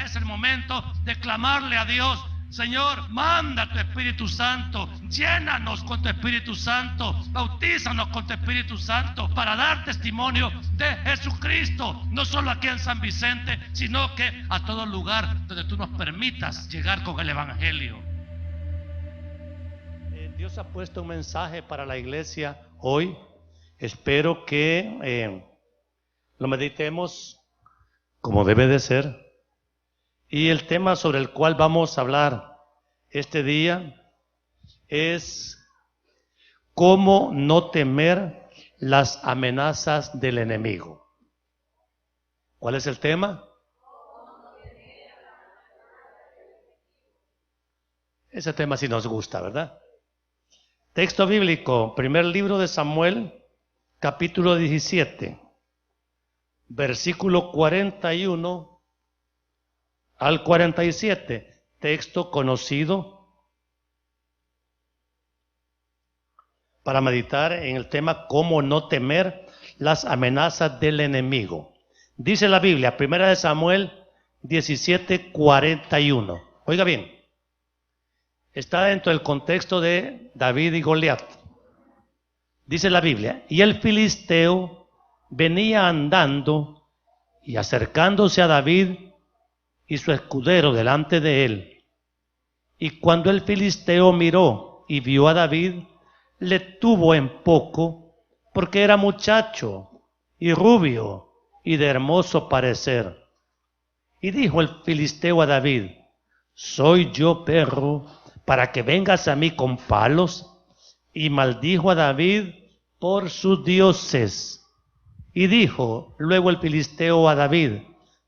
es el momento de clamarle a Dios: Señor, manda tu Espíritu Santo, llénanos con tu Espíritu Santo, bautízanos con tu Espíritu Santo para dar testimonio de Jesucristo, no solo aquí en San Vicente, sino que a todo lugar donde tú nos permitas llegar con el Evangelio. Dios ha puesto un mensaje para la iglesia hoy. Espero que lo meditemos como debe de ser. Y el tema sobre el cual vamos a hablar este día es cómo no temer las amenazas del enemigo. ¿Cuál es el tema? Ese tema sí nos gusta, ¿verdad? Texto bíblico, primer libro de Samuel, capítulo 17, versículo 41 al 47, texto conocido para meditar en el tema cómo no temer las amenazas del enemigo. Dice la Biblia, primera de Samuel 17, 41. Oiga bien, está dentro del contexto de David y Goliat. Dice la Biblia: y el filisteo venía andando y acercándose a David y su escudero delante de él. Y cuando el filisteo miró y vio a David, le tuvo en poco, porque era muchacho y rubio y de hermoso parecer. Y dijo el filisteo a David: ¿soy yo perro para que vengas a mí con palos? Y maldijo a David por sus dioses. Y dijo luego el filisteo a David: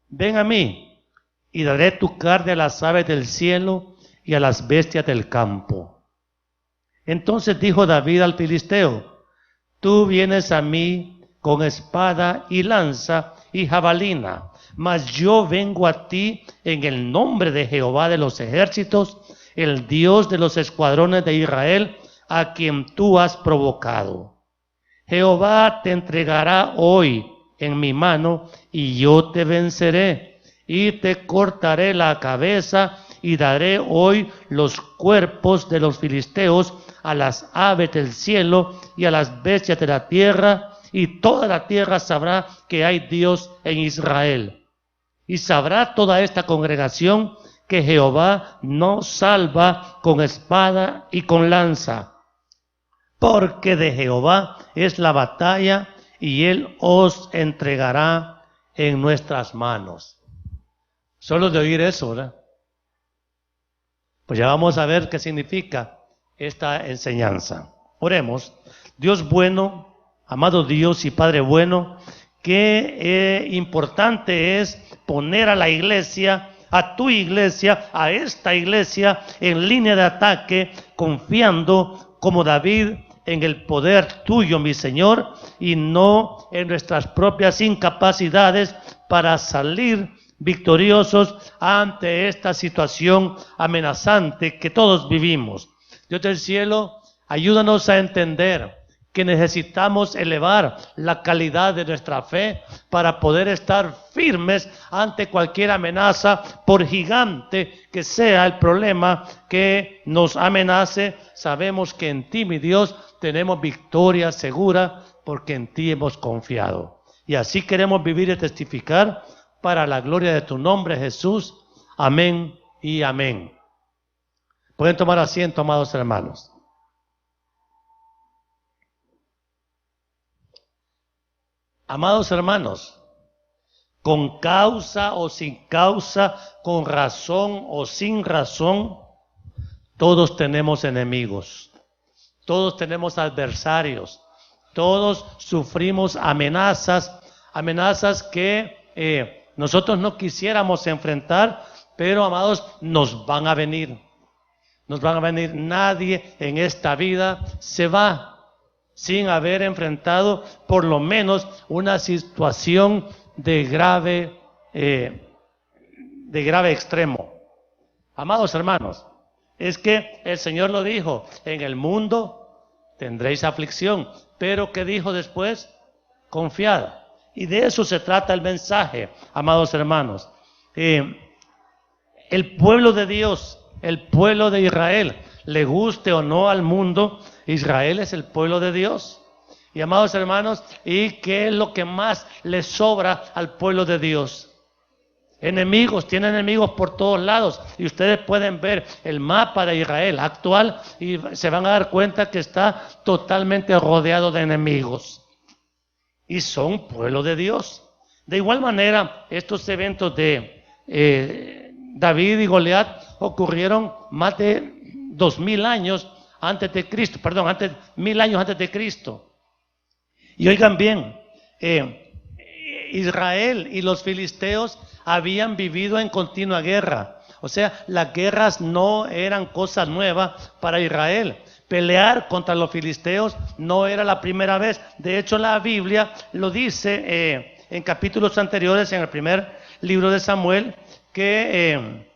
ven a mí, y daré tu carne a las aves del cielo y a las bestias del campo. Entonces dijo David al filisteo: tú vienes a mí con espada y lanza y jabalina, mas yo vengo a ti en el nombre de Jehová de los ejércitos, el Dios de los escuadrones de Israel, a quien tú has provocado. Jehová te entregará hoy en mi mano, y yo te venceré, y te cortaré la cabeza, y daré hoy los cuerpos de los filisteos a las aves del cielo y a las bestias de la tierra, y toda la tierra sabrá que hay Dios en Israel. Y sabrá toda esta congregación que Jehová no salva con espada y con lanza, porque de Jehová es la batalla, y él os entregará en nuestras manos. Solo de oír eso, ¿verdad? Pues ya vamos a ver qué significa esta enseñanza. Oremos. Dios bueno, amado Dios y Padre bueno, qué importante es poner a la iglesia, a tu iglesia, a esta iglesia en línea de ataque, confiando como David en el poder tuyo, mi Señor, y no en nuestras propias incapacidades para salir victoriosos ante esta situación amenazante que todos vivimos. Dios del cielo, ayúdanos a entender que necesitamos elevar la calidad de nuestra fe para poder estar firmes ante cualquier amenaza, por gigante que sea el problema que nos amenace. Sabemos que en ti, mi Dios, tenemos victoria segura, porque en ti hemos confiado. Y así queremos vivir y testificar para la gloria de tu nombre, Jesús. Amén y amén. Pueden tomar asiento, amados hermanos. Amados hermanos, con causa o sin causa, con razón o sin razón, todos tenemos enemigos, todos tenemos adversarios, todos sufrimos amenazas que nosotros no quisiéramos enfrentar, pero amados, nos van a venir. Nadie en esta vida se va sin haber enfrentado por lo menos una situación de grave extremo. Amados hermanos, es que el Señor lo dijo: en el mundo tendréis aflicción, pero ¿qué dijo después? Confiad. Y de eso se trata el mensaje, amados hermanos. el pueblo de Dios, el pueblo de Israel, le guste o no al mundo, Israel es el pueblo de Dios. Y amados hermanos, ¿y qué es lo que más le sobra al pueblo de Dios? Enemigos, tiene enemigos por todos lados. Y ustedes pueden ver el mapa de Israel actual y se van a dar cuenta que está totalmente rodeado de enemigos. Y son pueblo de Dios. De igual manera, estos eventos de David y Goliat ocurrieron más de 2000 años antes de Cristo, antes 1000 años antes de Cristo. Y oigan bien, Israel y los filisteos habían vivido en continua guerra. O sea, las guerras no eran cosa nueva para Israel. Pelear contra los filisteos no era la primera vez. De hecho, la Biblia lo dice en capítulos anteriores, en el primer libro de Samuel, que en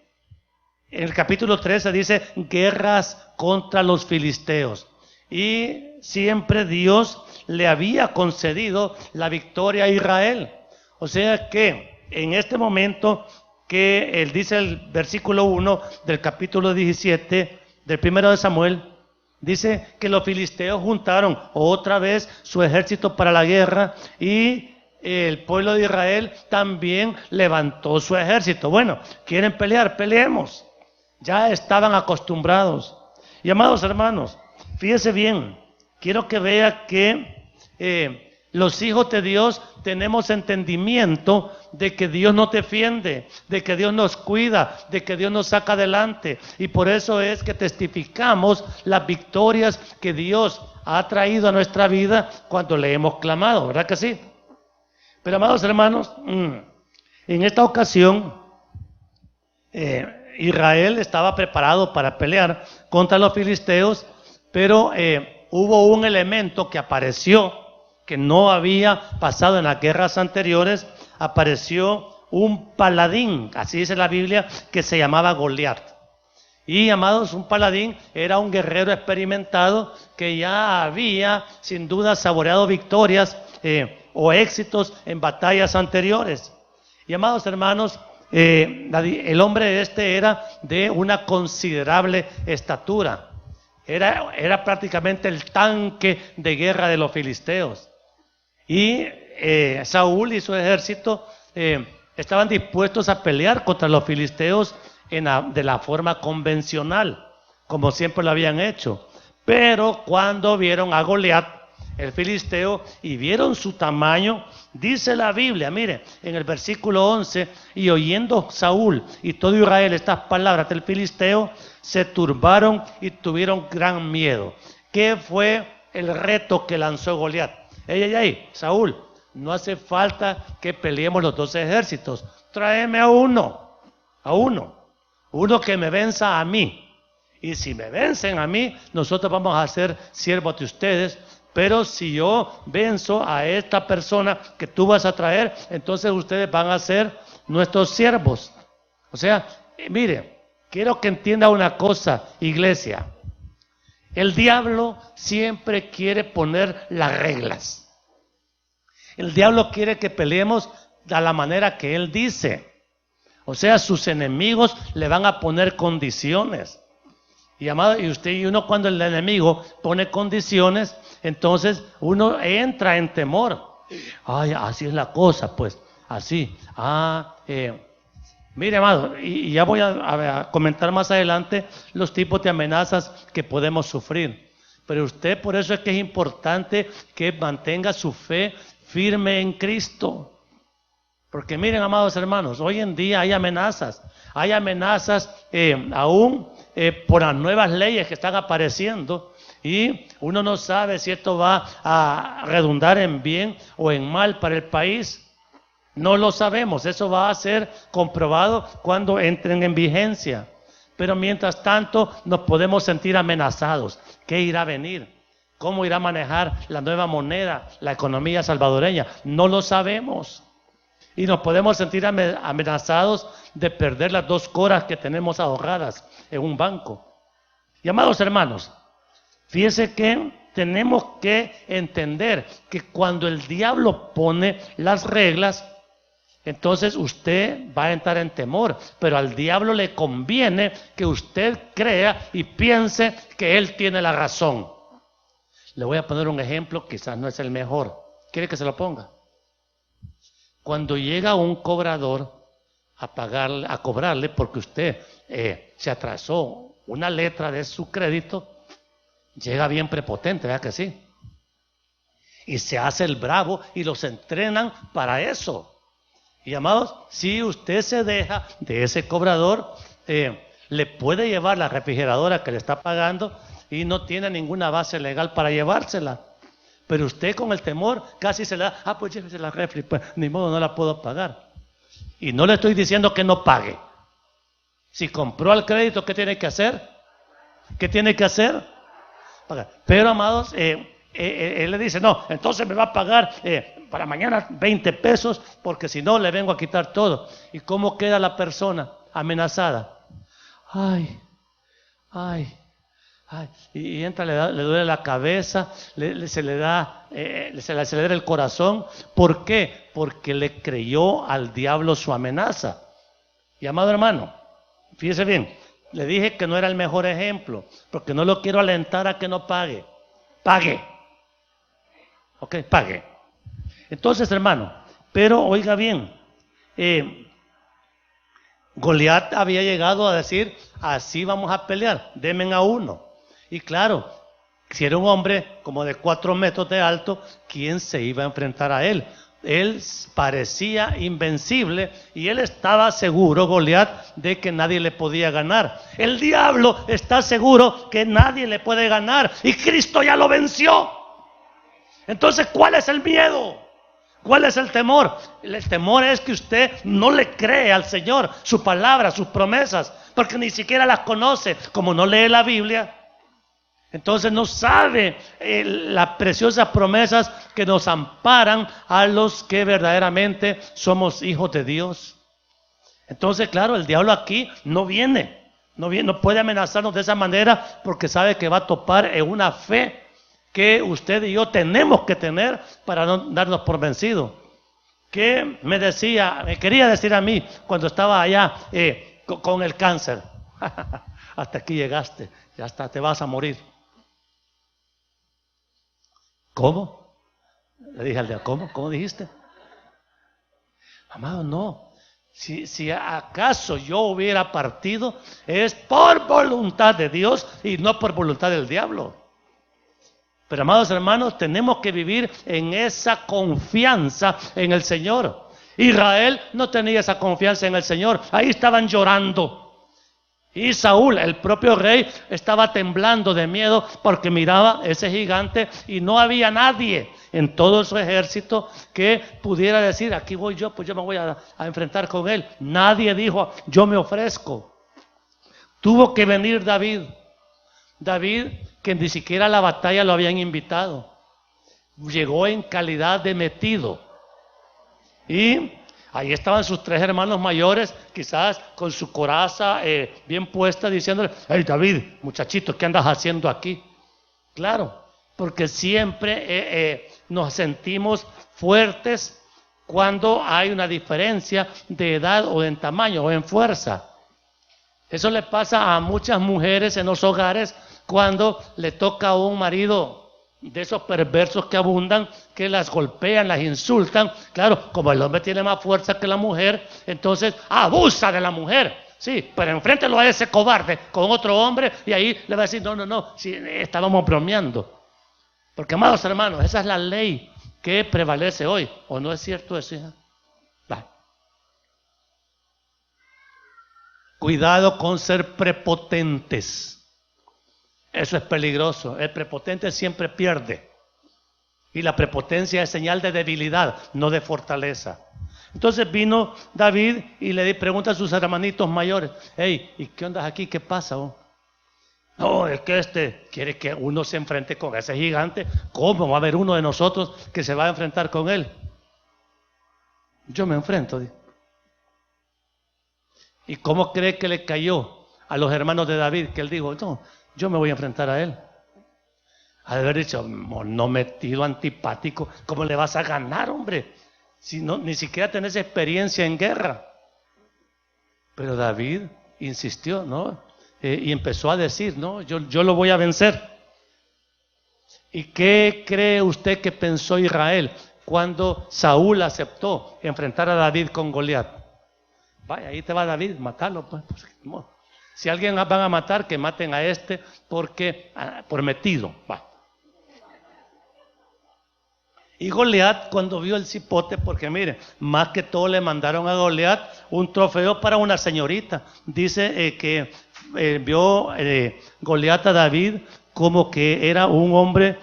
el capítulo 13 dice guerras contra los filisteos. Y siempre Dios le había concedido la victoria a Israel. O sea que en este momento que él dice el versículo 1 del capítulo 17 del primero de Samuel, dice que los filisteos juntaron otra vez su ejército para la guerra y el pueblo de Israel también levantó su ejército. Bueno, ¿quieren pelear? Peleemos. Ya estaban acostumbrados. Y amados hermanos, fíjese bien, quiero que vea que los hijos de Dios tenemos entendimiento de que Dios nos defiende, de que Dios nos cuida, de que Dios nos saca adelante. Y por eso es que testificamos las victorias que Dios ha traído a nuestra vida cuando le hemos clamado, ¿verdad que sí? Pero amados hermanos, en esta ocasión Israel estaba preparado para pelear contra los filisteos, pero hubo un elemento que apareció que no había pasado en las guerras anteriores. Apareció un paladín, así dice la Biblia, que se llamaba Goliat. Y amados, un paladín era un guerrero experimentado que ya había sin duda saboreado victorias o éxitos en batallas anteriores. Y amados hermanos, el hombre este era de una considerable estatura. Era prácticamente el tanque de guerra de los filisteos. Y Saúl y su ejército estaban dispuestos a pelear contra los filisteos de la forma convencional, como siempre lo habían hecho. Pero cuando vieron a Goliat, el filisteo, y vieron su tamaño, dice la Biblia, mire, en el versículo 11, y oyendo Saúl y todo Israel estas palabras del filisteo, se turbaron y tuvieron gran miedo. ¿Qué fue el reto que lanzó Goliat? Ey, Saúl, no hace falta que peleemos los dos ejércitos. Tráeme a uno que me venza a mí. Y si me vencen a mí, nosotros vamos a ser siervos de ustedes. Pero si yo venzo a esta persona que tú vas a traer, entonces ustedes van a ser nuestros siervos. O sea, mire, quiero que entienda una cosa, iglesia. El diablo siempre quiere poner las reglas. El diablo quiere que peleemos de la manera que él dice. O sea, sus enemigos le van a poner condiciones. Y amado, y usted y uno, cuando el enemigo pone condiciones, entonces uno entra en temor. Ay, así es la cosa, pues, así. Mire, amado, y ya voy a comentar más adelante los tipos de amenazas que podemos sufrir. Pero usted, por eso es que es importante que mantenga su fe firme en Cristo. Porque miren, amados hermanos, hoy en día hay amenazas aún por las nuevas leyes que están apareciendo, y uno no sabe si esto va a redundar en bien o en mal para el país. No lo sabemos, eso va a ser comprobado cuando entren en vigencia. Pero mientras tanto nos podemos sentir amenazados. ¿Qué irá a venir? ¿Cómo irá a manejar la nueva moneda, la economía salvadoreña? No lo sabemos. Y nos podemos sentir amenazados de perder las 2 coras que tenemos ahorradas en un banco. Y amados hermanos, fíjense que tenemos que entender que cuando el diablo pone las reglas, entonces usted va a entrar en temor, pero al diablo le conviene que usted crea y piense que él tiene la razón. Le voy a poner un ejemplo, quizás no es el mejor. ¿Quiere que se lo ponga? Cuando llega un cobrador a cobrarle porque usted se atrasó una letra de su crédito, llega bien prepotente, ¿verdad que sí? Y se hace el bravo y los entrenan para eso. Y amados, si usted se deja de ese cobrador, le puede llevar la refrigeradora que le está pagando y no tiene ninguna base legal para llevársela. Pero usted con el temor casi se le da, pues llévese la refri, pues ni modo, no la puedo pagar. Y no le estoy diciendo que no pague. Si compró al crédito, ¿qué tiene que hacer? ¿Qué tiene que hacer? Pagar. Pero amados, él le dice, no, entonces me va a pagar para mañana 20 pesos, porque si no le vengo a quitar todo. ¿Y cómo queda la persona amenazada? Ay. Y entra, le duele la cabeza, se le acelera el corazón. ¿Por qué? Porque le creyó al diablo su amenaza. Y amado hermano, fíjese bien, le dije que no era el mejor ejemplo, porque no lo quiero alentar a que no pague. Pague. Ok, pague. Entonces, hermano, pero oiga bien, Goliat había llegado a decir, así vamos a pelear, denme a uno. Y claro, si era un hombre como de 4 metros de alto, ¿quién se iba a enfrentar a él? Él parecía invencible y él estaba seguro, Goliat, de que nadie le podía ganar. El diablo está seguro que nadie le puede ganar y Cristo ya lo venció. Entonces, ¿cuál es el miedo? ¿Cuál es el temor? El temor es que usted no le cree al Señor, su palabra, sus promesas, porque ni siquiera las conoce, como no lee la Biblia. Entonces no sabe las preciosas promesas que nos amparan a los que verdaderamente somos hijos de Dios. Entonces, claro, el diablo aquí no puede amenazarnos de esa manera, porque sabe que va a topar en una fe que usted y yo tenemos que tener para no darnos por vencidos. ¿Qué me quería decir a mí cuando estaba allá con el cáncer? Hasta aquí llegaste, ya hasta te vas a morir. ¿Cómo? Le dije al diablo, ¿cómo? ¿Cómo dijiste? Amado, no. Si acaso yo hubiera partido, es por voluntad de Dios y no por voluntad del diablo. Pero amados hermanos, tenemos que vivir en esa confianza en el Señor. Israel no tenía esa confianza en el Señor. Ahí estaban llorando. Y Saúl, el propio rey, estaba temblando de miedo porque miraba ese gigante y no había nadie en todo su ejército que pudiera decir, aquí voy yo, pues yo me voy a enfrentar con él. Nadie dijo, yo me ofrezco. Tuvo que venir David, que ni siquiera a la batalla lo habían invitado. Llegó en calidad de metido. Y ahí estaban sus 3 hermanos mayores, quizás con su coraza bien puesta, diciéndole, hey David, muchachito, ¿qué andas haciendo aquí? Claro, porque siempre nos sentimos fuertes cuando hay una diferencia de edad o en tamaño o en fuerza. Eso le pasa a muchas mujeres en los hogares cuando le toca a un marido de esos perversos que abundan, que las golpean, las insultan. Claro, como el hombre tiene más fuerza que la mujer, entonces abusa de la mujer. Sí, pero enfréntelo a ese cobarde con otro hombre y ahí le va a decir, no, sí, estábamos bromeando. Porque, amados hermanos, esa es la ley que prevalece hoy. ¿O no es cierto eso, hija? Cuidado con ser prepotentes. Eso es peligroso. El prepotente siempre pierde. Y la prepotencia es señal de debilidad, no de fortaleza. Entonces vino David y le pregunta a sus hermanitos mayores, hey, ¿y qué onda aquí? ¿Qué pasa? No, es que quiere que uno se enfrente con ese gigante. ¿Cómo va a haber uno de nosotros que se va a enfrentar con él? Yo me enfrento. ¿Y cómo cree que le cayó a los hermanos de David? Que él dijo, no, yo me voy a enfrentar a él. Ha de haber dicho, no metido antipático, ¿cómo le vas a ganar, hombre? Si no, ni siquiera tenés experiencia en guerra. Pero David insistió, ¿no? Y empezó a decir, no, yo lo voy a vencer. ¿Y qué cree usted que pensó Israel cuando Saúl aceptó enfrentar a David con Goliat? Vaya, ahí te va David, matalo, pues. No. Si alguien van a matar, que maten a este porque por metido. Va. Y Goliat, cuando vio el cipote, porque mire, más que todo le mandaron a Goliat un trofeo para una señorita. Dice que vio Goliat a David como que era un hombre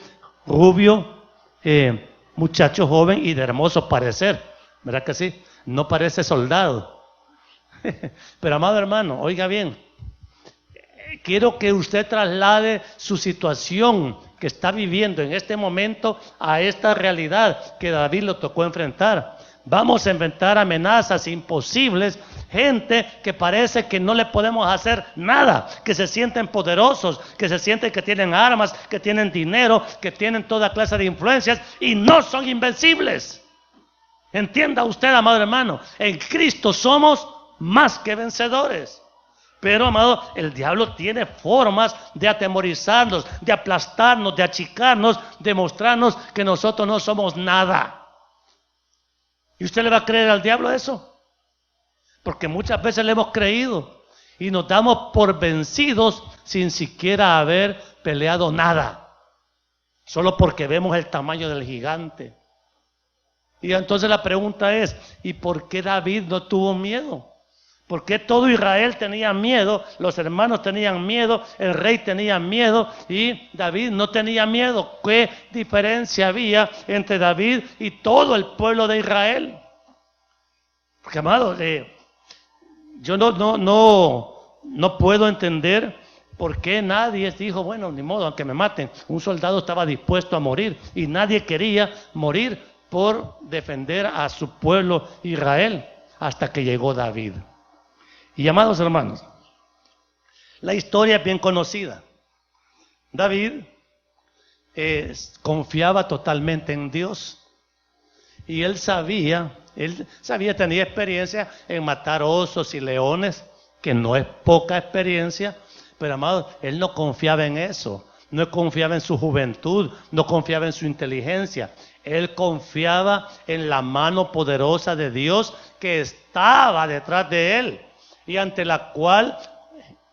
rubio, muchacho joven y de hermoso parecer. ¿Verdad que sí? No parece soldado. Pero amado hermano, oiga bien, quiero que usted traslade su situación que está viviendo en este momento a esta realidad que David lo tocó enfrentar. Vamos a enfrentar amenazas imposibles, gente que parece que no le podemos hacer nada, que se sienten poderosos, que se sienten que tienen armas, que tienen dinero, que tienen toda clase de influencias y no son invencibles. Entienda usted, amado hermano, en Cristo somos más que vencedores. Pero, amado, el diablo tiene formas de atemorizarnos, de aplastarnos, de achicarnos, de mostrarnos que nosotros no somos nada. ¿Y usted le va a creer al diablo eso? Porque muchas veces le hemos creído y nos damos por vencidos sin siquiera haber peleado nada. Solo porque vemos el tamaño del gigante. Y entonces la pregunta es, ¿y por qué David no tuvo miedo? ¿Por qué todo Israel tenía miedo? Los hermanos tenían miedo, el rey tenía miedo y David no tenía miedo. ¿Qué diferencia había entre David y todo el pueblo de Israel? Porque, amado, yo no puedo entender por qué nadie dijo, bueno, ni modo, aunque me maten. Un soldado estaba dispuesto a morir y nadie quería morir por defender a su pueblo Israel hasta que llegó David. Y amados hermanos, la historia es bien conocida. David confiaba totalmente en Dios y él sabía, tenía experiencia en matar osos y leones, que no es poca experiencia, pero amados, él no confiaba en eso, no confiaba en su juventud, no confiaba en su inteligencia. Él confiaba en la mano poderosa de Dios que estaba detrás de él y ante la cual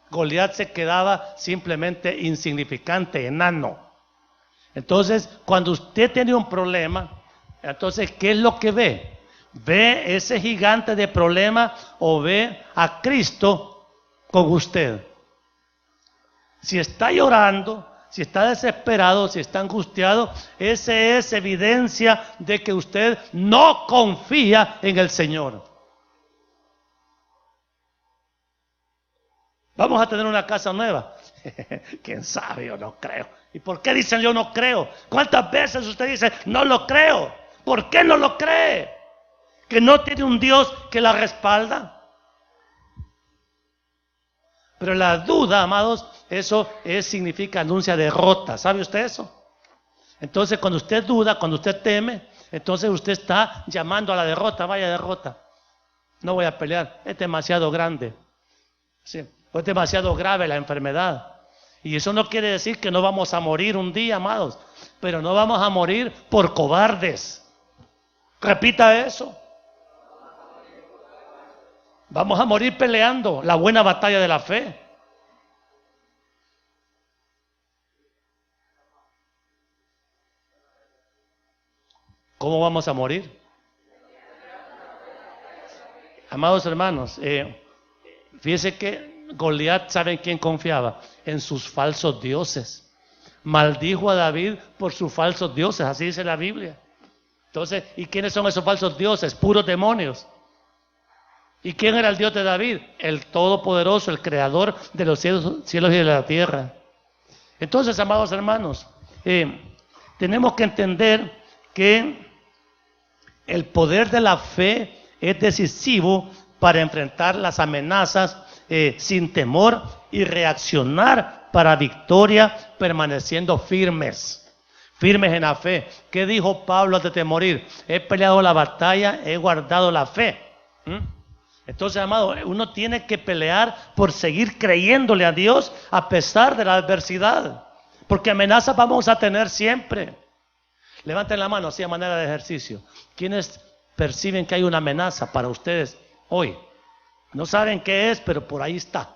Goliat se quedaba simplemente insignificante, enano. Entonces, cuando usted tiene un problema, entonces, ¿qué es lo que ve? ¿Ve ese gigante de problema o ve a Cristo con usted? Si está llorando, si está desesperado, si está angustiado, esa es evidencia de que usted no confía en el Señor. Vamos a tener una casa nueva. ¿Quién sabe? Yo no creo. ¿Y por qué dicen yo no creo? ¿Cuántas veces usted dice no lo creo? ¿Por qué no lo cree? ¿Que no tiene un Dios que la respalda? Pero la duda, amados, eso significa anuncia derrota. ¿Sabe usted eso? Entonces, cuando usted duda, cuando usted teme, entonces usted está llamando a la derrota. Vaya derrota. No voy a pelear. Es demasiado grande. Sí. Es demasiado grave la enfermedad. Y eso no quiere decir que no vamos a morir un día, amados. Pero no vamos a morir por cobardes. Repita eso. Vamos a morir peleando la buena batalla de la fe. ¿Cómo vamos a morir? Amados hermanos, fíjense que Goliat, ¿saben quién confiaba? En sus falsos dioses. Maldijo a David por sus falsos dioses, así dice la Biblia. Entonces, ¿y quiénes son esos falsos dioses? Puros demonios. ¿Y quién era el Dios de David? El Todopoderoso, el Creador de los cielos y de la tierra. Entonces, amados hermanos, tenemos que entender que el poder de la fe es decisivo para enfrentar las amenazas sin temor y reaccionar para victoria permaneciendo firmes. firmes en la fe. ¿Qué dijo Pablo antes de morir? He peleado la batalla, he guardado la fe. Entonces, amado, uno tiene que pelear por seguir creyéndole a Dios a pesar de la adversidad, porque amenazas vamos a tener siempre. Levanten la mano así a manera de ejercicio. ¿Quiénes perciben que hay una amenaza para ustedes hoy? No saben qué es, pero por ahí está.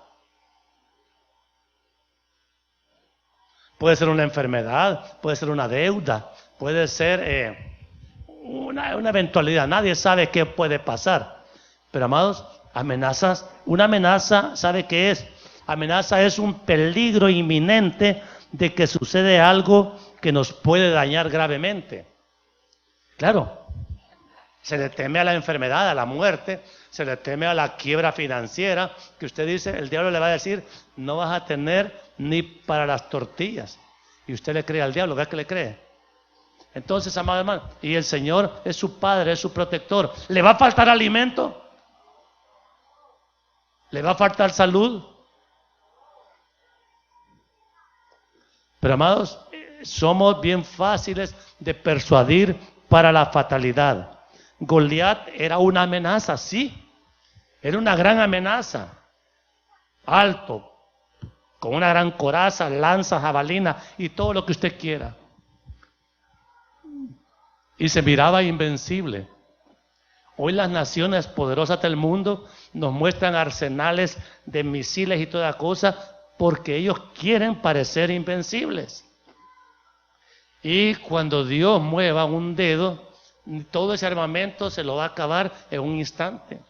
Puede ser una enfermedad, puede ser una deuda, puede ser una eventualidad. Nadie sabe qué puede pasar. Pero, amados, amenazas, una amenaza, ¿sabe qué es? Amenaza es un peligro inminente de que sucede algo que nos puede dañar gravemente. Claro, se le teme a la enfermedad, a la muerte, se le teme a la quiebra financiera, que usted dice, el diablo le va a decir, no vas a tener ni para las tortillas. Y usted le cree al diablo, ¿verdad que le cree? Entonces, amado hermano, y el Señor es su Padre, es su protector. ¿Le va a faltar alimento? ¿Le va a faltar salud? Pero, amados, somos bien fáciles de persuadir para la fatalidad. Goliat era una amenaza, sí. Era una gran amenaza. Alto, con una gran coraza, lanza, jabalina y todo lo que usted quiera. Y se miraba invencible. Hoy las naciones poderosas del mundo nos muestran arsenales de misiles y toda cosa porque ellos quieren parecer invencibles. Y cuando Dios mueva un dedo, todo ese armamento se lo va a acabar en un instante.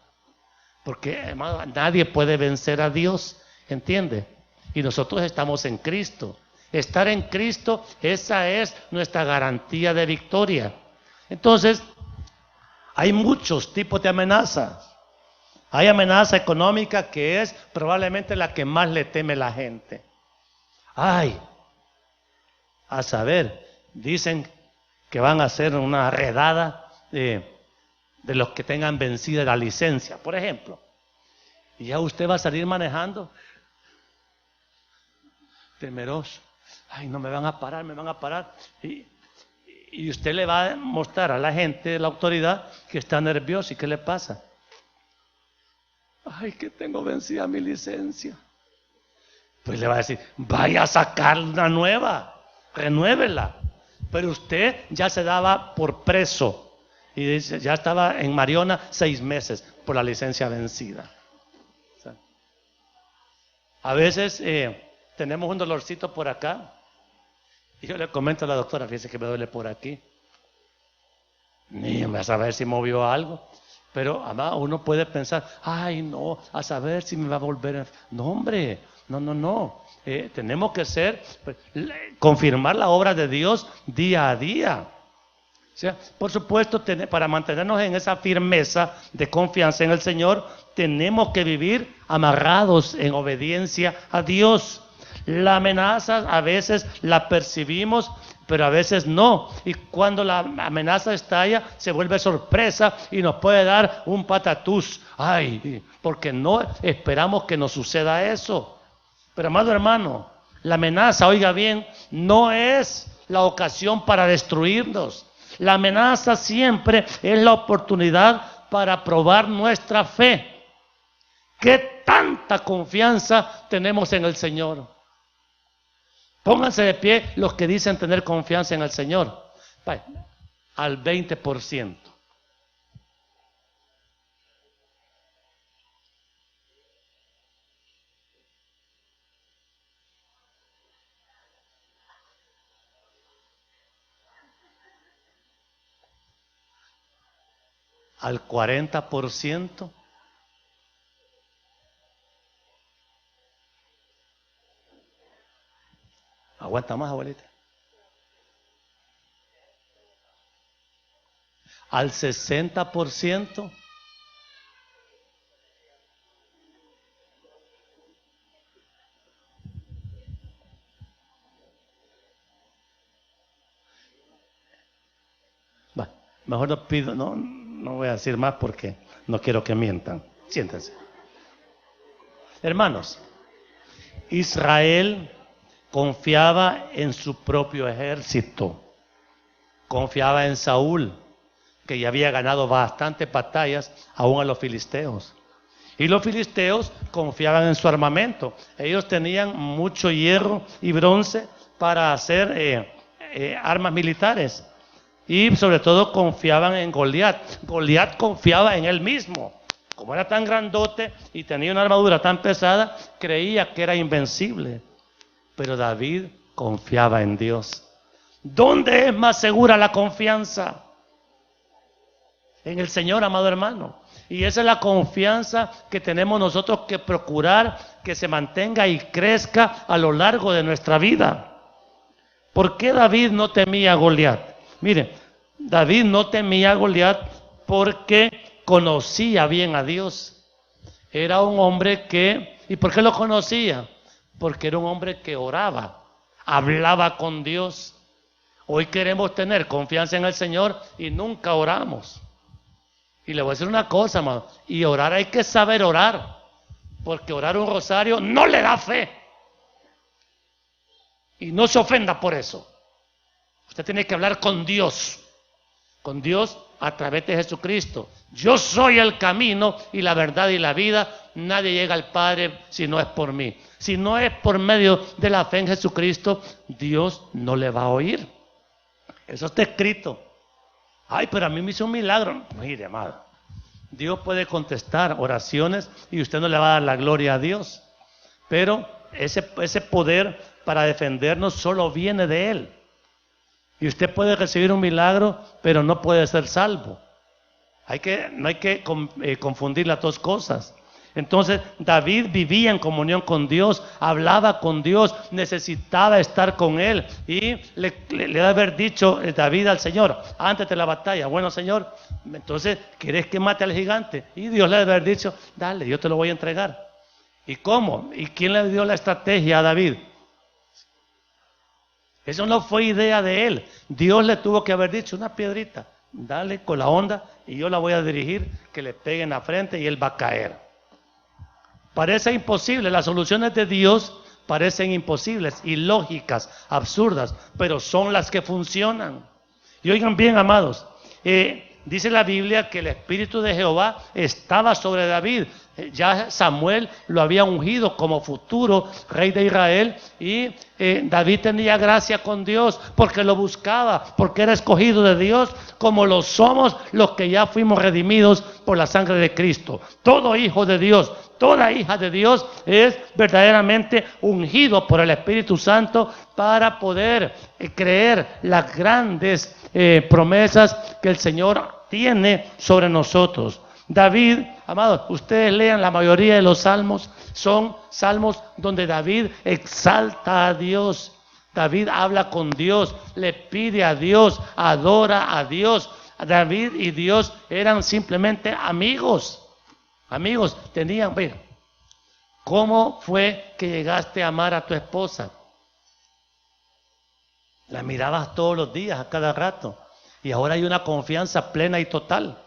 Porque, hermano, nadie puede vencer a Dios, ¿entiende? Y nosotros estamos en Cristo. Estar en Cristo, esa es nuestra garantía de victoria. Entonces, hay muchos tipos de amenazas. Hay amenaza económica que es probablemente la que más le teme la gente. Ay, a saber, dicen que van a hacer una redada de los que tengan vencida la licencia, por ejemplo. Y ya usted va a salir manejando temeroso. Ay, no me van a parar, me van a parar. Y usted le va a mostrar a la gente de la autoridad que está nervioso. ¿Y qué le pasa? Ay, que tengo vencida mi licencia. Pues le va a decir, vaya a sacar una nueva, renuévela. Pero usted ya se daba por preso y dice, ya estaba en Mariona 6 meses por la licencia vencida. O sea, a veces tenemos un dolorcito por acá y yo le comento a la doctora, fíjese que me duele por aquí. Ni me va a saber si movió algo. Pero además uno puede pensar, ay no, a saber si me va a volver. No, hombre, no. Tenemos que confirmar la obra de Dios día a día. O sea, por supuesto, para mantenernos en esa firmeza de confianza en el Señor, tenemos que vivir amarrados en obediencia a Dios. La amenaza a veces la percibimos, pero a veces no. Y cuando la amenaza estalla, se vuelve sorpresa y nos puede dar un patatús. Ay, porque no esperamos que nos suceda eso. Pero, amado hermano, la amenaza, oiga bien, no es la ocasión para destruirnos. La amenaza siempre es la oportunidad para probar nuestra fe. ¿Qué tanta confianza tenemos en el Señor? Pónganse de pie los que dicen tener confianza en el Señor. Vaya, al 20%. Al 40%. Aguanta más, abuelita. Al 60%. Va, mejor no pido, no voy a decir más porque no quiero que mientan. Siéntense. Hermanos, Israel confiaba en su propio ejército. confiaba en Saúl, que ya había ganado bastantes batallas aún a los filisteos. Y los filisteos confiaban en su armamento. Ellos tenían mucho hierro y bronce para hacer armas militares. Y sobre todo confiaban en Goliat. Goliat confiaba en él mismo. Como era tan grandote y tenía una armadura tan pesada, creía que era invencible. Pero David confiaba en Dios. ¿Dónde es más segura la confianza? En el Señor, amado hermano. Y esa es la confianza que tenemos nosotros que procurar que se mantenga y crezca a lo largo de nuestra vida. ¿Por qué David no temía a Goliat? Mire, David no temía a Goliat porque conocía bien a Dios. Era un hombre que... ¿Y por qué lo conocía? Porque era un hombre que oraba, hablaba con Dios. Hoy queremos tener confianza en el Señor y nunca oramos. Y le voy a decir una cosa, hermano, y orar hay que saber orar, porque orar un rosario no le da fe. Y no se ofenda por eso. Usted tiene que hablar con Dios a través de Jesucristo. Yo soy el camino y la verdad y la vida. Nadie llega al Padre si no es por mí. Si no es por medio de la fe en Jesucristo, Dios no le va a oír. Eso está escrito. Ay, pero a mí me hizo un milagro. Mire, amado, Dios puede contestar oraciones y usted no le va a dar la gloria a Dios. Pero ese poder para defendernos solo viene de Él. Y usted puede recibir un milagro, pero no puede ser salvo. No hay que confundir las dos cosas. Entonces David vivía en comunión con Dios, hablaba con Dios, necesitaba estar con Él. Y le debe haber dicho David al Señor antes de la batalla: bueno, Señor, entonces ¿quieres que mate al gigante? Y Dios le debe haber dicho: dale, yo te lo voy a entregar. ¿Y cómo? ¿Y quién le dio la estrategia a David? Eso no fue idea de él. Dios le tuvo que haber dicho: una piedrita, dale con la onda y yo la voy a dirigir, que le pegue en la frente y él va a caer. Parece imposible, las soluciones de Dios parecen imposibles, ilógicas, absurdas, pero son las que funcionan. Y oigan bien, amados, dice la Biblia que el Espíritu de Jehová estaba sobre David. Ya Samuel lo había ungido como futuro rey de Israel, y David tenía gracia con Dios porque lo buscaba, porque era escogido de Dios, como lo somos los que ya fuimos redimidos por la sangre de Cristo. Todo hijo de Dios, toda hija de Dios es verdaderamente ungido por el Espíritu Santo para poder creer las grandes promesas que el Señor tiene sobre nosotros. David, amados, ustedes lean la mayoría de los salmos, son salmos donde David exalta a Dios. David habla con Dios, le pide a Dios, adora a Dios. David y Dios eran simplemente amigos. Amigos, tenían, mira, ¿cómo fue que llegaste a amar a tu esposa? La mirabas todos los días, a cada rato, y ahora hay una confianza plena y total.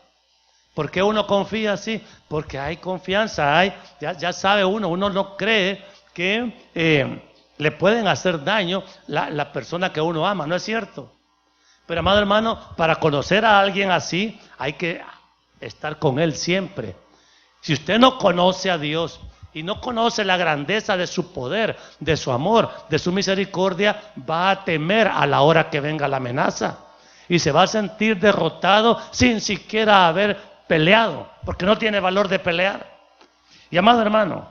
¿Por qué uno confía así? Porque hay confianza, ya sabe uno no cree que le pueden hacer daño la persona que uno ama, ¿no es cierto? Pero, amado hermano, para conocer a alguien así hay que estar con él siempre. Si usted no conoce a Dios y no conoce la grandeza de su poder, de su amor, de su misericordia, va a temer a la hora que venga la amenaza y se va a sentir derrotado sin siquiera haber peleado, porque no tiene valor de pelear. Y, amado hermano,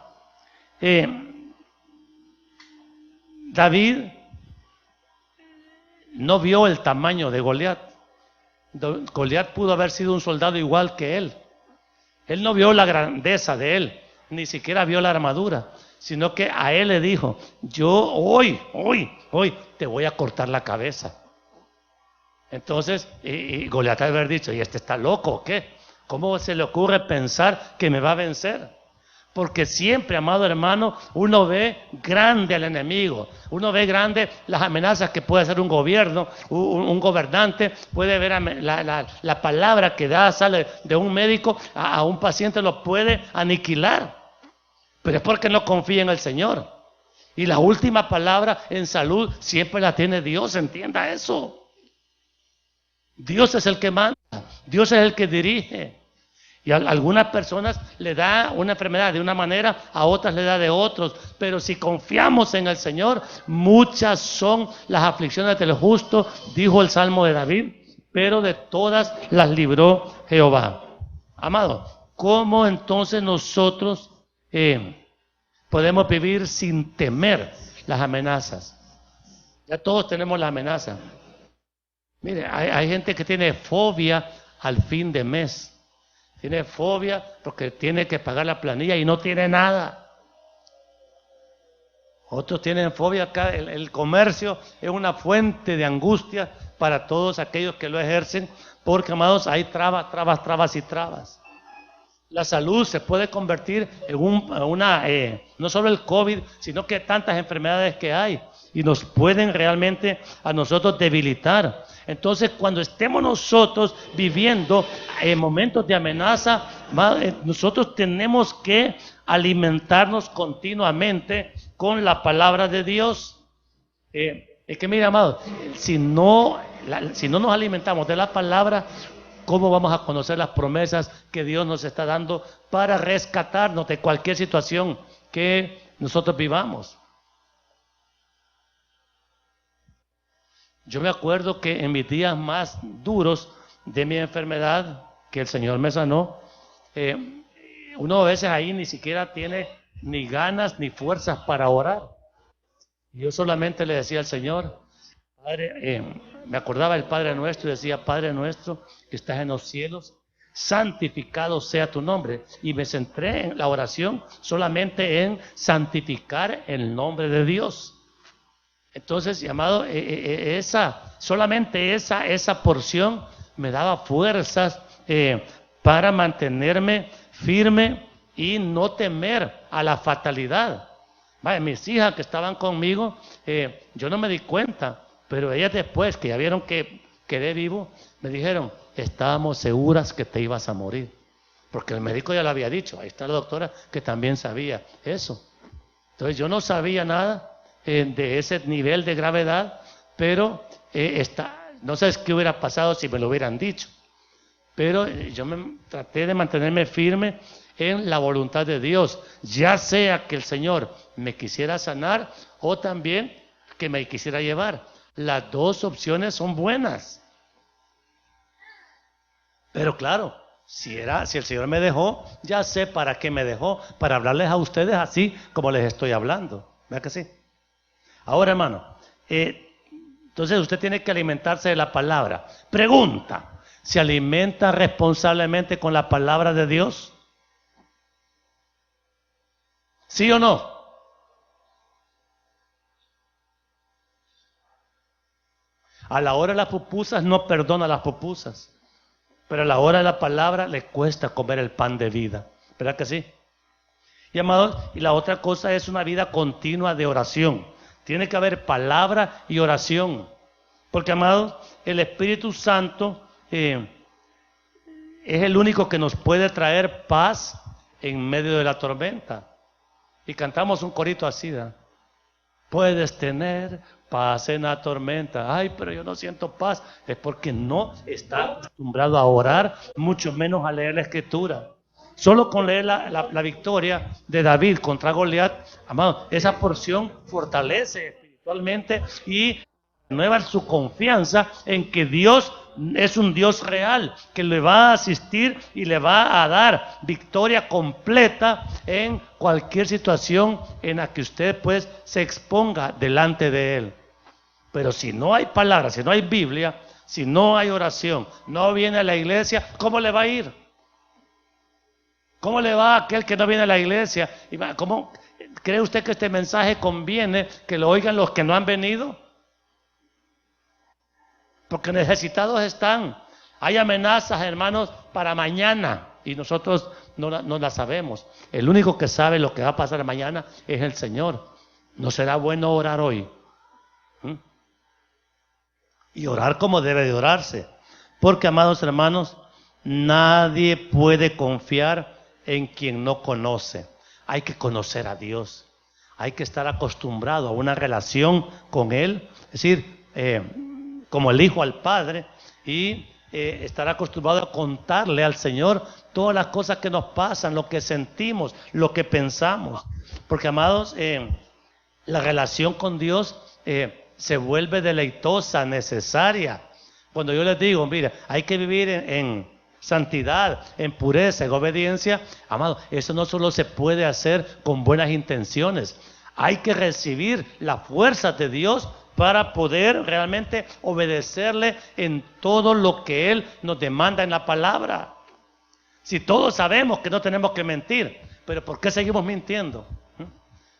David no vio el tamaño de Goliat. Goliat pudo haber sido un soldado igual que él. Él no vio la grandeza de él, ni siquiera vio la armadura, sino que a él le dijo: yo hoy te voy a cortar la cabeza. Entonces, y Goliat debe haber dicho: ¿y este está loco o qué? ¿Cómo se le ocurre pensar que me va a vencer? Porque siempre, amado hermano, uno ve grande al enemigo, uno ve grande las amenazas que puede hacer un gobierno, un gobernante, puede ver la palabra que sale de un médico a un paciente, lo puede aniquilar, pero es porque no confía en el Señor. Y la última palabra en salud siempre la tiene Dios, entienda eso. Dios es el que manda, Dios es el que dirige. Y a algunas personas le da una enfermedad de una manera, a otras le da de otros. Pero si confiamos en el Señor, muchas son las aflicciones del justo, dijo el Salmo de David, pero de todas las libró Jehová. Amado, ¿cómo entonces nosotros podemos vivir sin temer las amenazas? Ya todos tenemos la amenaza. Mire, hay gente que tiene fobia al fin de mes. Tiene fobia porque tiene que pagar la planilla y no tiene nada. Otros tienen fobia acá. El comercio es una fuente de angustia para todos aquellos que lo ejercen, porque, amados, hay trabas y trabas. La salud se puede convertir en no solo el COVID, sino que tantas enfermedades que hay y nos pueden realmente a nosotros debilitar. Entonces, cuando estemos nosotros viviendo en momentos de amenaza, nosotros tenemos que alimentarnos continuamente con la palabra de Dios. Es que mira, amado, si no nos alimentamos de la palabra, ¿cómo vamos a conocer las promesas que Dios nos está dando para rescatarnos de cualquier situación que nosotros vivamos? Yo me acuerdo que en mis días más duros de mi enfermedad, que el Señor me sanó, uno a veces ahí ni siquiera tiene ni ganas ni fuerzas para orar. Yo solamente le decía al Señor, Padre, me acordaba del Padre Nuestro y decía, Padre Nuestro que estás en los cielos, santificado sea tu nombre. Y me centré en la oración solamente en santificar el nombre de Dios. Entonces, amado, solamente esa porción me daba fuerzas para mantenerme firme y no temer a la fatalidad. Mis hijas que estaban conmigo, yo no me di cuenta, pero ellas después que ya vieron que quedé vivo, me dijeron, estábamos seguras que te ibas a morir. Porque el médico ya lo había dicho, ahí está la doctora que también sabía eso. Entonces yo no sabía nada de ese nivel de gravedad, pero no sé qué hubiera pasado si me lo hubieran dicho. Pero yo traté de mantenerme firme en la voluntad de Dios, ya sea que el Señor me quisiera sanar o también que me quisiera llevar. Las dos opciones son buenas. Pero claro, si el Señor me dejó, ya sé para qué me dejó, para hablarles a ustedes así como les estoy hablando. ¿Verdad que sí? Ahora, hermano, entonces usted tiene que alimentarse de la palabra. Pregunta, ¿se alimenta responsablemente con la palabra de Dios? ¿Sí o no? A la hora de las pupusas no perdona las pupusas, pero a la hora de la palabra le cuesta comer el pan de vida. ¿Verdad que sí? Y amados, y la otra cosa es una vida continua de oración. Tiene que haber palabra y oración. Porque, amados, el Espíritu Santo es el único que nos puede traer paz en medio de la tormenta. Y cantamos un corito así, ¿verdad? Puedes tener paz en la tormenta. Ay, pero yo no siento paz. Es porque no está acostumbrado a orar, mucho menos a leer la Escritura. Solo con leer la victoria de David contra Goliat, amado, esa porción fortalece espiritualmente y renueva su confianza en que Dios es un Dios real, que le va a asistir y le va a dar victoria completa en cualquier situación en la que usted pues se exponga delante de Él. Pero si no hay palabra, si no hay Biblia, si no hay oración, no viene a la iglesia, ¿cómo le va a ir? ¿Cómo le va a aquel que no viene a la iglesia? ¿Cómo cree usted que este mensaje conviene que lo oigan los que no han venido? Porque necesitados están. Hay amenazas, hermanos, para mañana y nosotros no las sabemos. El único que sabe lo que va a pasar mañana es el Señor. ¿No será bueno orar hoy? Y orar como debe de orarse. Porque, amados hermanos, nadie puede confiar en quien no conoce. Hay que conocer a Dios. Hay que estar acostumbrado a una relación con Él. Es decir, como el hijo al padre, y estar acostumbrado a contarle al Señor todas las cosas que nos pasan, lo que sentimos, lo que pensamos. Porque, amados, la relación con Dios se vuelve deleitosa, necesaria. Cuando yo les digo, mira, hay que vivir en santidad, en pureza, en obediencia, amado, eso no solo se puede hacer con buenas intenciones. Hay que recibir la fuerza de Dios para poder realmente obedecerle en todo lo que Él nos demanda en la palabra. Si todos sabemos que no tenemos que mentir, pero ¿por qué seguimos mintiendo?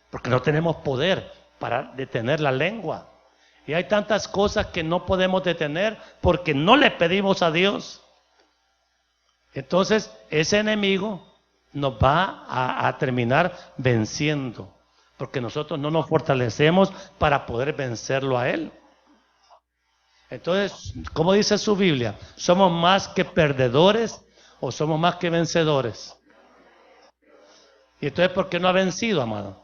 Porque no tenemos poder para detener la lengua. Y hay tantas cosas que no podemos detener porque no le pedimos a Dios. Entonces ese enemigo nos va a terminar venciendo, porque nosotros no nos fortalecemos para poder vencerlo a él. Entonces, ¿cómo dice su Biblia? ¿Somos más que perdedores o somos más que vencedores? Y entonces, ¿por qué no ha vencido, amado?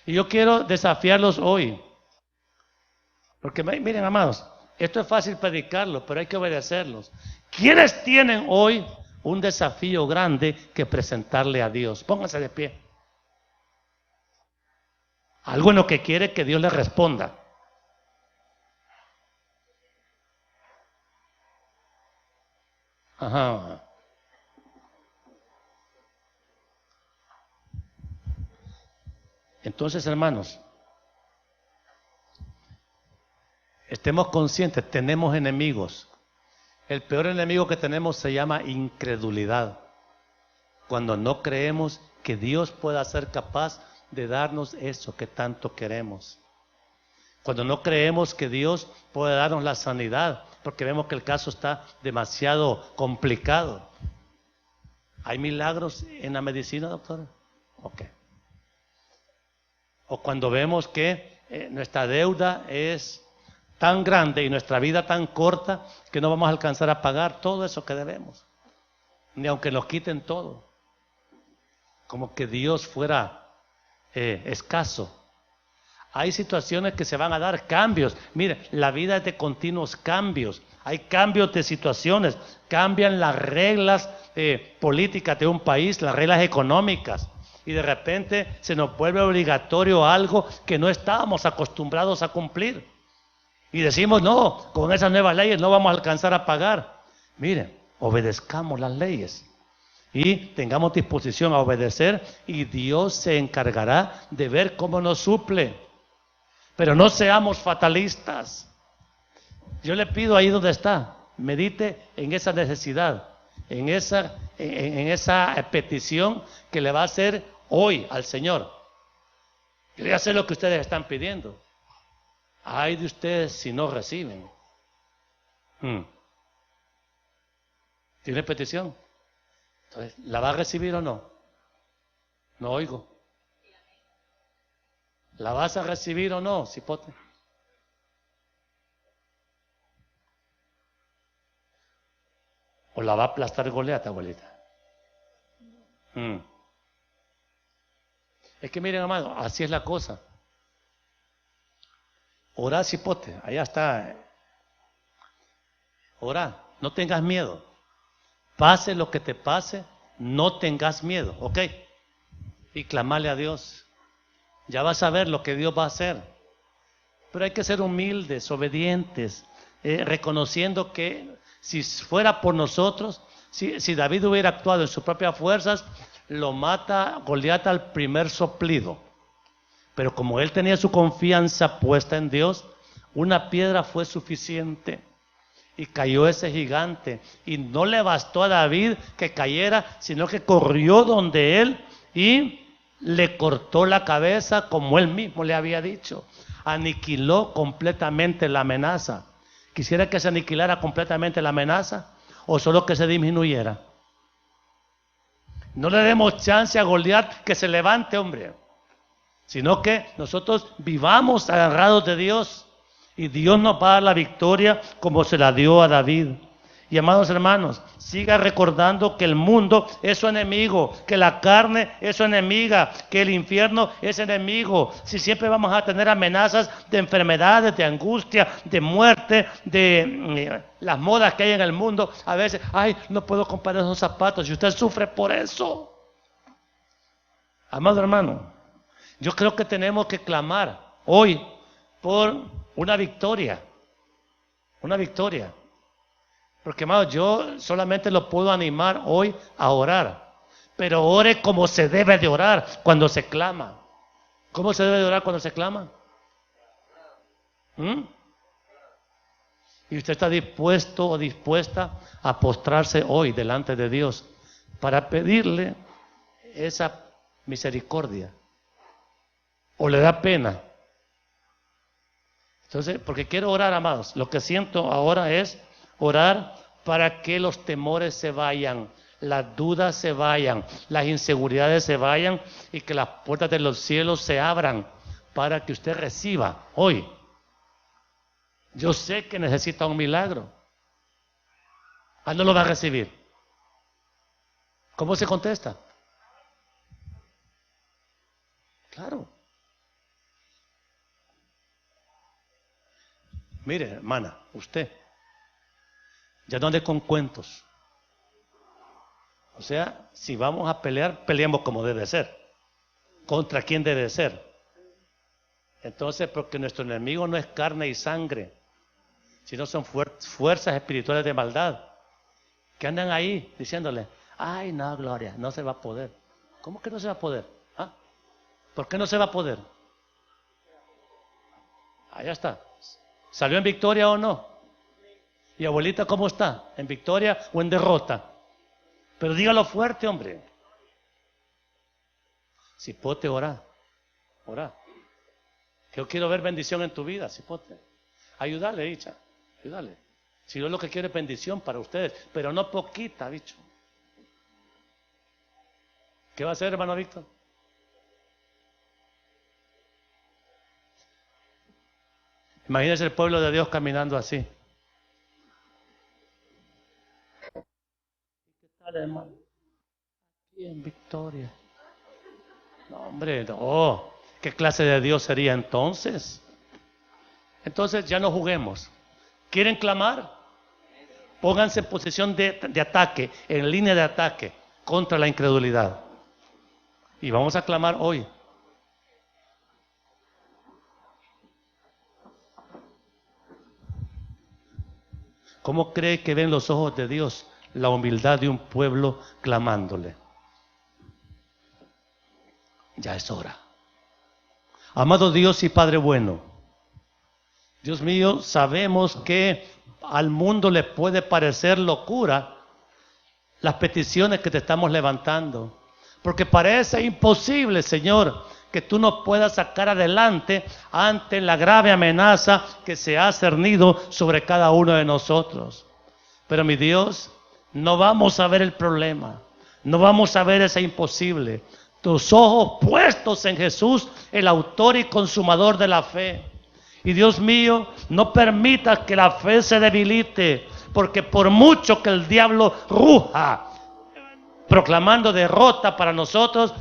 Y yo quiero desafiarlos hoy, porque miren, amados, esto es fácil predicarlo, pero hay que obedecerlos. ¿Quiénes tienen hoy un desafío grande que presentarle a Dios? Pónganse de pie. Algo en lo que quiere que Dios le responda. Ajá. Entonces, hermanos, estemos conscientes, tenemos enemigos. El peor enemigo que tenemos se llama incredulidad. Cuando no creemos que Dios pueda ser capaz de darnos eso que tanto queremos. Cuando no creemos que Dios puede darnos la sanidad, porque vemos que el caso está demasiado complicado. ¿Hay milagros en la medicina, doctora? Ok. O cuando vemos que nuestra deuda es tan grande y nuestra vida tan corta que no vamos a alcanzar a pagar todo eso que debemos, ni aunque nos quiten todo. Como que Dios fuera escaso. Hay situaciones que se van a dar cambios. Mire, la vida es de continuos cambios. Hay cambios de situaciones. Cambian las reglas políticas de un país, las reglas económicas. Y de repente se nos vuelve obligatorio algo que no estábamos acostumbrados a cumplir. Y decimos, no, con esas nuevas leyes no vamos a alcanzar a pagar. Miren, obedezcamos las leyes. Y tengamos disposición a obedecer y Dios se encargará de ver cómo nos suple. Pero no seamos fatalistas. Yo le pido ahí donde está, medite en esa necesidad, en esa petición que le va a hacer hoy al Señor. Yo voy a hacer lo que ustedes están pidiendo. Ay de ustedes si no reciben. ¿Tiene petición? Entonces, ¿la va a recibir o no? No oigo. ¿La vas a recibir o no, cipote? ¿O la va a aplastar Goliat, abuelita? Es que miren, amado, así es la cosa. Orá, cipote, allá está. Orá, no tengas miedo. Pase lo que te pase, no tengas miedo, ¿ok? Y clamarle a Dios. Ya vas a ver lo que Dios va a hacer. Pero hay que ser humildes, obedientes, reconociendo que si fuera por nosotros, si David hubiera actuado en sus propias fuerzas, lo mata Goliat al primer soplido. Pero como él tenía su confianza puesta en Dios, una piedra fue suficiente. Y cayó ese gigante. Y no le bastó a David que cayera, sino que corrió donde él y le cortó la cabeza como él mismo le había dicho. Aniquiló completamente la amenaza. ¿Quisiera que se aniquilara completamente la amenaza o solo que se disminuyera? No le demos chance a Goliat que se levante, hombre, sino que nosotros vivamos agarrados de Dios y Dios nos va a dar la victoria como se la dio a David. Y amados hermanos, siga recordando que el mundo es su enemigo, que la carne es su enemiga, que el infierno es enemigo. Si siempre vamos a tener amenazas de enfermedades, de angustia, de muerte, de las modas que hay en el mundo, a veces, ay, no puedo comprar esos zapatos y usted sufre por eso. Amado hermano, yo creo que tenemos que clamar hoy por una victoria. Una victoria. Porque, amado, yo solamente lo puedo animar hoy a orar. Pero ore como se debe de orar cuando se clama. ¿Cómo se debe de orar cuando se clama? Y usted está dispuesto o dispuesta a postrarse hoy delante de Dios para pedirle esa misericordia. ¿O le da pena? Entonces, porque quiero orar, amados. Lo que siento ahora es orar para que los temores se vayan, las dudas se vayan, las inseguridades se vayan y que las puertas de los cielos se abran para que usted reciba hoy. Yo sé que necesita un milagro. No lo va a recibir. ¿Cómo se contesta? Claro. Mire, hermana, usted ya no ande con cuentos. O sea, si vamos a pelear, peleemos como debe ser. ¿Contra quién debe ser? Entonces, porque nuestro enemigo no es carne y sangre, sino son fuerzas espirituales de maldad que andan ahí diciéndole, ay, no, Gloria, no se va a poder. ¿Cómo que no se va a poder? ¿Por qué no se va a poder? Allá está. ¿Salió en victoria o no? ¿Y abuelita cómo está? ¿En victoria o en derrota? Pero dígalo fuerte, hombre. Cipote, ora. Yo quiero ver bendición en tu vida, Cipote. Ayúdale, Icha. Ayúdale. Si Dios lo que quiere es bendición para ustedes, pero no poquita, bicho. ¿Qué va a hacer, hermano Víctor? Imagínese el pueblo de Dios caminando así. ¿Qué tal, hermano? Aquí en victoria. No, hombre, no. ¿Qué clase de Dios sería entonces? Entonces ya no juguemos. ¿Quieren clamar? Pónganse en posición de ataque, en línea de ataque contra la incredulidad. Y vamos a clamar hoy. ¿Cómo cree que ven los ojos de Dios la humildad de un pueblo clamándole? Ya es hora. Amado Dios y Padre bueno, Dios mío, sabemos que al mundo le puede parecer locura las peticiones que te estamos levantando, porque parece imposible, Señor, que tú nos puedas sacar adelante ante la grave amenaza que se ha cernido sobre cada uno de nosotros. Pero mi Dios, no vamos a ver el problema, no vamos a ver ese imposible. Tus ojos puestos en Jesús, el autor y consumador de la fe. Y Dios mío, no permitas que la fe se debilite, porque por mucho que el diablo ruja, proclamando derrota para nosotros,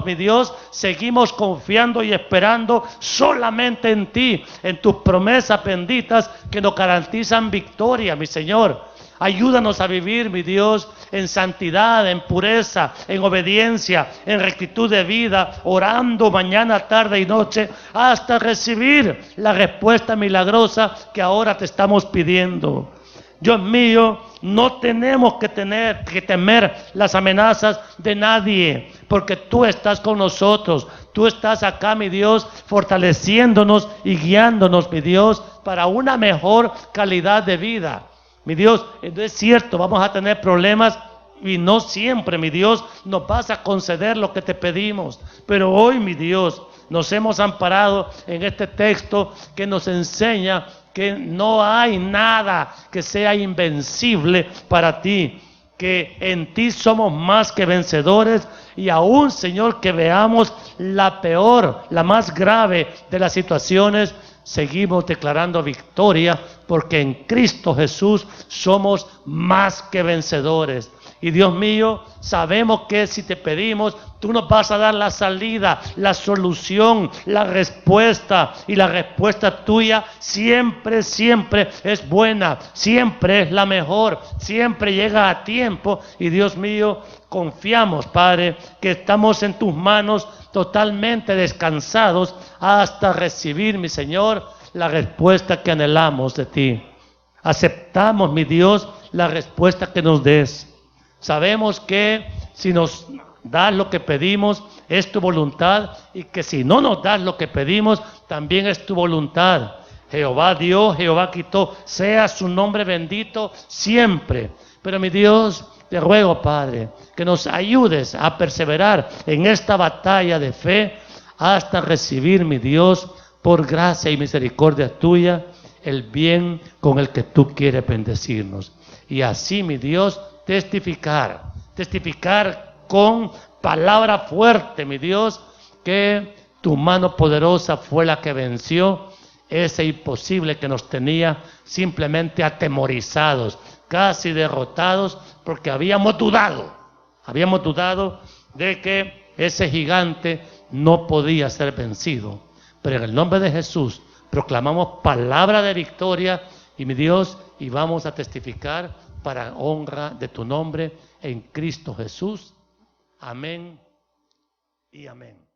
mi Dios, seguimos confiando y esperando solamente en ti, en tus promesas benditas que nos garantizan victoria, mi Señor. Ayúdanos a vivir, mi Dios, en santidad, en pureza, en obediencia, en rectitud de vida, orando mañana, tarde y noche, hasta recibir la respuesta milagrosa que ahora te estamos pidiendo. Dios mío, no tenemos que temer las amenazas de nadie, porque tú estás con nosotros. Tú estás acá, mi Dios, fortaleciéndonos y guiándonos, mi Dios, para una mejor calidad de vida. Mi Dios, es cierto, vamos a tener problemas y no siempre, mi Dios, nos vas a conceder lo que te pedimos. Pero hoy, mi Dios, nos hemos amparado en este texto que nos enseña que no hay nada que sea invencible para ti, que en ti somos más que vencedores, y aún, Señor, que veamos la peor, la más grave de las situaciones, seguimos declarando victoria, porque en Cristo Jesús somos más que vencedores. Y Dios mío, sabemos que si te pedimos, tú nos vas a dar la salida, la solución, la respuesta. Y la respuesta tuya siempre, siempre es buena, siempre es la mejor, siempre llega a tiempo. Y Dios mío, confiamos, Padre, que estamos en tus manos totalmente descansados hasta recibir, mi Señor, la respuesta que anhelamos de ti. Aceptamos, mi Dios, la respuesta que nos des. Sabemos que si nos das lo que pedimos, es tu voluntad, y que si no nos das lo que pedimos, también es tu voluntad. Jehová dio, Jehová quitó, sea su nombre bendito siempre. Pero mi Dios, te ruego, Padre, que nos ayudes a perseverar en esta batalla de fe hasta recibir, mi Dios, por gracia y misericordia tuya, el bien con el que tú quieres bendecirnos. Y así, mi Dios, testificar con palabra fuerte, mi Dios, que tu mano poderosa fue la que venció ese imposible que nos tenía simplemente atemorizados, casi derrotados, porque habíamos dudado de que ese gigante no podía ser vencido. Pero en el nombre de Jesús proclamamos palabra de victoria, y mi Dios, y vamos a testificar para honra de tu nombre en Cristo Jesús. Amén y amén.